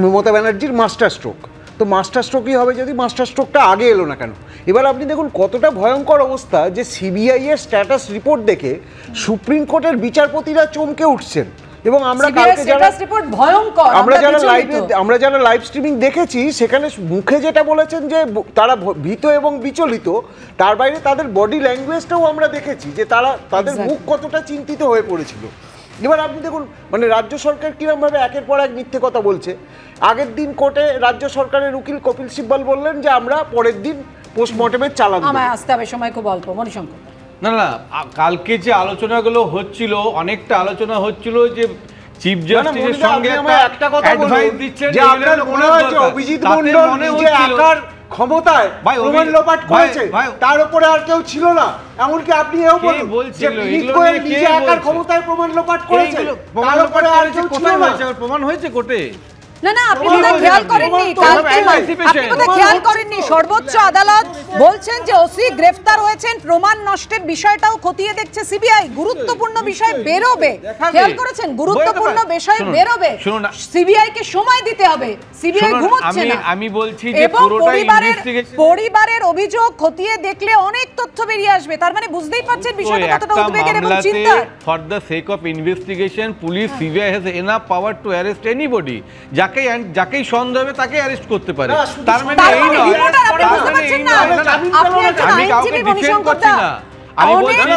মমতা ব্যানার্জির মাস্টার স্ট্রোক। তো মাস্টার স্ট্রোকই হবে যদি মাস্টার স্ট্রোকটা আগে এলো না কেন? এবার আপনি দেখুন কতটা ভয়ঙ্কর অবস্থা যে সিবিআই এর স্ট্যাটাস রিপোর্ট দেখে সুপ্রিম কোর্টের বিচারপতিরা চমকে উঠছেন। এবং আমরা কালকে যারা লাইভ স্ট্রিমিং দেখেছি সেখানে মুখে যেটা বলেছেন যে তারা ভীত এবং বিচলিত, তার বাইরে তাদের বডি ল্যাঙ্গুয়েজটাও আমরা দেখেছি যে তাদের মুখ কতটা চিন্তিত হয়ে পড়েছিল। এবার আপনি দেখুন মানে রাজ্য সরকার কিরমভাবে একের পর এক মিথ্যে কথা বলছে। আগের দিন কোর্টে রাজ্য সরকারের উকিল কপিল সিব্বল বললেন যে আমরা পরের দিন পোস্টমর্টমের চালান দেব। আমায় আসতে হবে, সময় খুব অল্প। মণিশঙ্কর না, কালকে যে আলোচনাগুলো হচ্ছিল, অনেকটা আলোচনা হচ্ছিল যে চিফ জাস্টিসের সঙ্গে একটা কথা দিচ্ছেন যে আপনার মনে হচ্ছে অভিজিৎ মণ্ডল নিজে একার ক্ষমতায় প্রমাণ লোপাট করেছে, তার উপরে আর কেউ ছিল না। এমনকি আপনি এও বলছেন নিজে একার ক্ষমতায় প্রমাণ লোপাট করেছে, তার উপরে আর কেউ ছিল না। প্রমাণ হয়েছে কোর্টে। না না, আপনি বোধহয় খেয়াল করেননি, সর্বোচ্চ আদালত বলছেন যে ওসি গ্রেফতার হয়েছেন, প্রমাণ নষ্টের বিষয়টাও খতিয়ে দেখছে সিবিআই। গুরুত্বপূর্ণ বিষয় বেরোবে, খেয়াল করেছেন? গুরুত্বপূর্ণ বিষয় বেরোবে, সিবিআই কে সময় দিতে হবে। সিবিআই ঘুমোচ্ছে না। আমি বলছি যে পরিবারের অভিযোগ খতিয়ে দেখলে অনেক তথ্য বেরিয়ে আসবে। তার মানে বুঝতেই পারছেন বিষয়টা কতটা উদ্বেগের এবং চিন্তার। For the sake of investigation police, CBI has enough power two arrest anybody. যাকেই সন্দেহ হবে তাকে অ্যারেস্ট করতে পারে। তার মানে এই নয়, আমি কাউকে ডিফেন্ড করছি না। আমি বলছি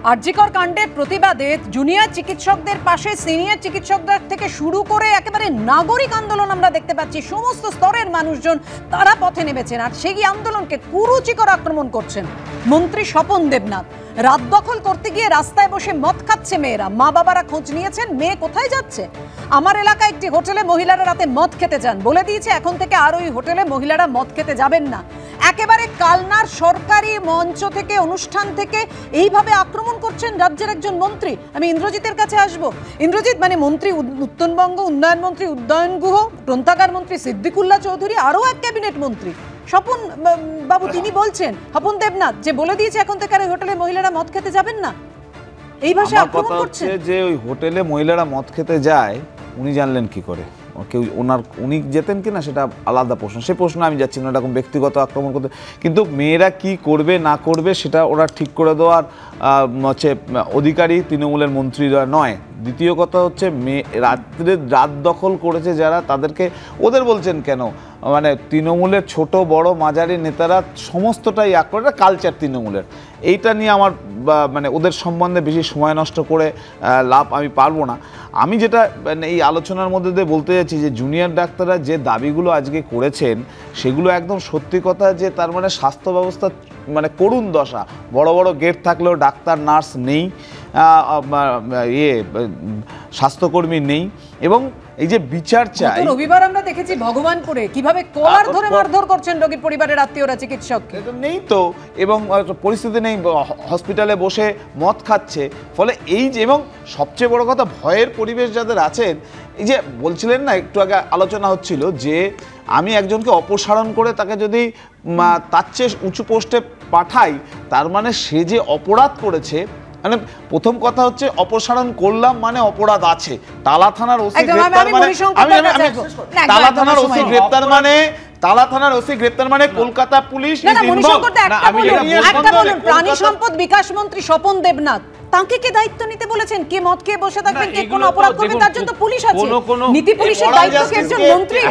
আরজিকর কাণ্ডের প্রতিবাদে জুনিয়র চিকিৎসকদের পাশে সিনিয়র চিকিৎসকদের থেকে শুরু করে একেবারে নাগরিক আন্দোলন আমরা দেখতে পাচ্ছি। সমস্ত স্তরের মানুষজন তারা পথে নেমেছেন, আর সেই আন্দোলনকে কুরুচিকর আক্রমণ করছেন মন্ত্রী স্বপন দেবনাথ। রাত দখল করতে গিয়ে রাস্তায় বসে মদ খাচ্ছে মেয়েরা। মা বাবারা খোঁজ নিয়েছেন মেয়ে কোথায় যাচ্ছে। আমার এলাকায় একটি হোটেলে মহিলারা রাতে মদ খেতে যান, বলে দিয়েছে এখন থেকে আর ওই হোটেলে মহিলারা মদ খেতে যাবেন না। একেবারে কালনার সরকারি মঞ্চ থেকে, অনুষ্ঠান থেকে এইভাবে আক্রমণ করছেন রাজ্যের একজন মন্ত্রী। আমি ইন্দ্রজিতের কাছে আসবো। ইন্দ্রজিৎ, মানে মন্ত্রী উত্তরবঙ্গ উন্নয়ন মন্ত্রী উদয়ন গুহ, গ্রন্থাগার মন্ত্রী সিদ্দিকুল্লাহ চৌধুরী, আরও এক ক্যাবিনেট মন্ত্রী স্বপন বাবু, তিনি বলছেন স্বপন দেবনাথ যে বলে দিয়েছে এখন থেকে আর ওই হোটেলে মহিলারা মদ খেতে যাবেন না। এই ভাষায় আক্রমণ করছে। যে ওই হোটেলে মহিলারা মদ খেতে যায় উনি জানলেন কি করে? কেউ উনি যেতেন কিনা সেটা আলাদা প্রশ্ন, সে প্রশ্ন আমি যাচ্ছি না এরকম ব্যক্তিগত আক্রমণ করতে। কিন্তু মেয়েরা কি করবে না করবে সেটা ওরা ঠিক করে দেওয়ার হচ্ছে অধিকারী তৃণমূলের মন্ত্রীরা নয়। দ্বিতীয় কথা হচ্ছে রাত্রে রাত দখল করেছে যারা, তাদেরকে ওদের বলছেন কেন? মানে তৃণমূলের ছোট বড় মাঝারি নেতারা সমস্তটাই আক্রমণ, কালচার তৃণমূলের। এইটা নিয়ে আমার মানে ওদের সম্বন্ধে বেশি সময় নষ্ট করে লাভ আমি পারবো না। আমি যেটা এই আলোচনার মধ্যে দিয়ে বলতে যাচ্ছি যে জুনিয়র ডাক্তাররা যে দাবিগুলো আজকে করেছেন সেগুলো একদম সত্যি কথা, যে তার মানে স্বাস্থ্য ব্যবস্থা মানে করুণ দশা। বড় বড় গেট থাকলেও ডাক্তার নার্স নেই, স্বাস্থ্যকর্মী নেই, এবং এই যে বিচার চাই। রবিবার আমরা দেখেছি ভগবানপুরে কিভাবে কলার ধরে মারধর করছেন রোগীর পরিবারের আত্মীয়রা চিকিৎসক। নেই তো, এবং পরিস্থিতি নেই, হসপিটালে বসে মদ খাচ্ছে। ফলে এই যে, এবং সবচেয়ে বড় কথা ভয়ের পরিবেশ যাদের আছেন, এই যে বলছিলেন না একটু আগে আলোচনা হচ্ছিল যে আমি একজনকে অপসারণ করে তাকে যদি তার চেয়ে উঁচু পোস্টে পাঠাই, তার মানে সে যে অপরাধ করেছে, মানে প্রথম কথা হচ্ছে অপসারণ করলাম মানে অপরাধ আছে। তালা থানার ওসি গ্রেপ্তার মানে তালা থানার ওসি গ্রেপ্তার মানে তালা থানার ওসি গ্রেপ্তার মানে কলকাতা পুলিশ। প্রাণী সম্পদ বিকাশ মন্ত্রী স্বপন দেবনাথ, তাকে কে দায়িত্ব নিতে বলেছেন? কে মদ খেয়ে বসে থাকবেন, কে কোন অপরাধ করবে, তার জন্য পুলিশ আছে। নীতি পুলিশের দায়িত্ব কি একজন মন্ত্রী?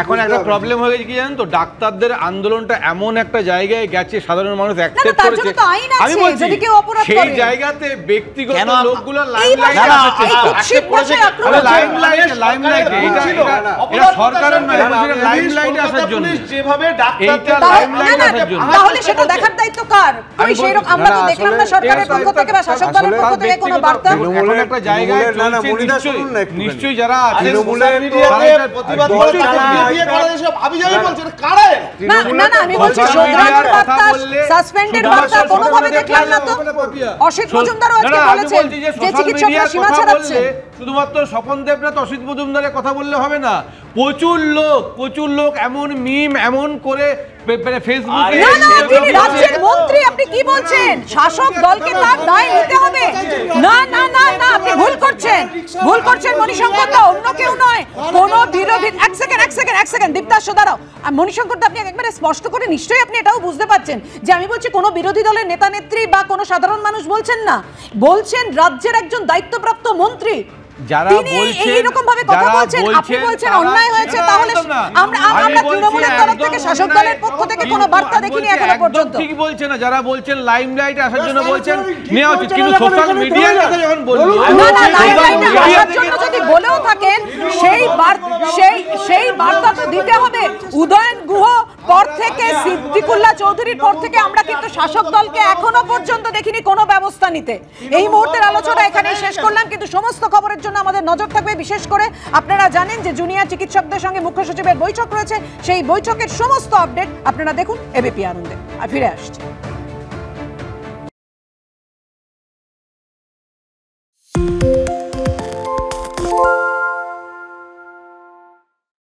এখন একটা প্রবলেম হয়ে গেছে কি জানেন তো, ডাক্তারদের আন্দোলনটা এমন একটা জায়গায় গেছে সাধারণ মানুষ অ্যাকসেপ্ট করেছে। আমি বলছি যদি কেউ অপরাধ করে সেই জায়গাতে ব্যক্তিগত লোকগুলো লাইমলাইটে আসার এটা সরকারের নয়, লাইমলাইটে আসার জন্য যেভাবে ডাক্তারদের লাইমলাইটে আসার জন্য, তাহলে সেটা দেখার দায়িত্ব কার? ওই সেই রকম আমরা তো দেখলাম না সরকারের পক্ষ থেকে বা শাসক দলের পক্ষ থেকে কোনো বার্তা। এখন একটা জায়গায় নিশ্চয়ই যারা আছে প্রতিবাদ করে দিয়ে করা এসব আমি যাই বলছি কারে না আমি বলছি শোধরানোর বার্তা, সাসপেন্ডের বার্তা কোনোভাবে দেখলাম না তো। অসিত মজুমদারও আজকে বলেছেন যে চিকিৎসকরা সীমা ছাড়াচ্ছে। শুধুমাত্র স্বপন দেবনাথ অসিত মজুমদারের কথা বললে হবে না, প্রচুর লোক এমন মিম এমন করে ফেসবুকে। তিনি রাজ্যের মন্ত্রী, আপনি কি বলছেন? শাসক দলকে তার দায় নিতে হবে। না আপনি ভুল করছেন মণিশঙ্কর দা, অন্য কেউ নয়, কোন বিরোধী। এক সেকেন্ড দীপ্তাশ দাঁড়াও। মণিশঙ্কর দা, আপনি একবারে স্পষ্ট করে নিশ্চয়ই আপনি এটাও বুঝতে পারছেন যে আমি বলছি কোনো বিরোধী দলের নেতা নেত্রী বা কোনো সাধারণ মানুষ বলছেন না, বলছেন রাজ্যের একজন দায়িত্বপ্রাপ্ত মন্ত্রী। যারা বলছেন এইরকম ভাবে কথা বলছেন, আপনি বলছেন অন্যায় হয়েছে, তাহলে আমরা তৃণমূলের তরফ থেকে শাসক দলের পক্ষ থেকে কোনো বার্তা দেখিনি এখনো পর্যন্ত। ঠিক বলছেন না, যারা বলছেন লাইমলাইটে আসার জন্য বলছেন নেওয়া উচিত, কিন্তু সোশ্যাল মিডিয়ার কথা যখন বলবো লাইমলাইটে আসার জন্য যদি বলেও থাকেন সেই বার্তা তো দিতে হবে। উদয়ন গুহ পর থেকে, সিদ্দিকুল্লাহ চৌধুরীর পর থেকে আমরা কিন্তু শাসক দলকে এখনো পর্যন্ত দেখিনি কোনো ব্যবস্থা নিতে। এই মুহূর্তের আলোচনা এখানেই শেষ করলাম, কিন্তু সমস্ত খবরের জন্য আমাদের নজর থাকবে। বিশেষ করে আপনারা জানেন যে জুনিয়র চিকিৎসকদের সঙ্গে মুখ্য সচিবের বৈঠক রয়েছে, সেই বৈঠকের সমস্ত আপডেট আপনারা দেখুন এবিপি আনন্দে। আর ফিরে আসছে।